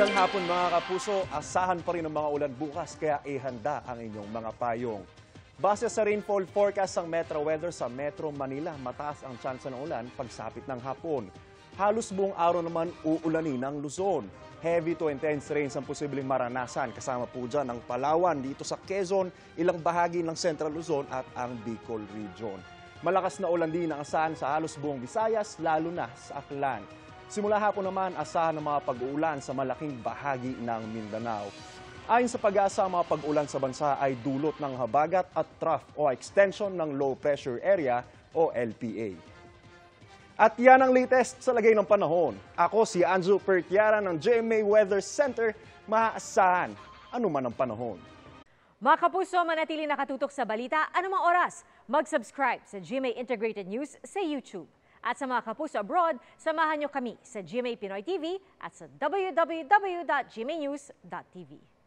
Magandang hapon mga kapuso, asahan pa rin ang mga ulan bukas kaya ihanda ang inyong mga payong. Base sa rainfall forecast ng Metro Weather sa Metro Manila, mataas ang tsansa ng ulan pagsapit ng hapon. Halos buong araw naman uulanin ng Luzon. Heavy to intense rains ang posibleng maranasan, kasama po dyan ang Palawan dito sa Quezon, ilang bahagi ng Central Luzon at ang Bicol Region. Malakas na ulan din ang asahan sa halos buong Visayas, lalo na sa Aklan. Simula hapon naman, asahan ng mga pag-uulan sa malaking bahagi ng Mindanao. Ayon sa pag-asa, ang mga pag-ulan sa bansa ay dulot ng habagat at trough o extension ng low pressure area o LPA. At yan ang latest sa lagay ng panahon. Ako si Anjo Pertiara ng GMA Weather Center, maaasahan anuman ang panahon. Mga kapuso, manatili nakatutok sa balita anumang oras. Mag-subscribe sa GMA Integrated News sa YouTube. At sa mga kapuso abroad, samahan nyo kami sa GMA Pinoy TV at sa www.gmanews.tv.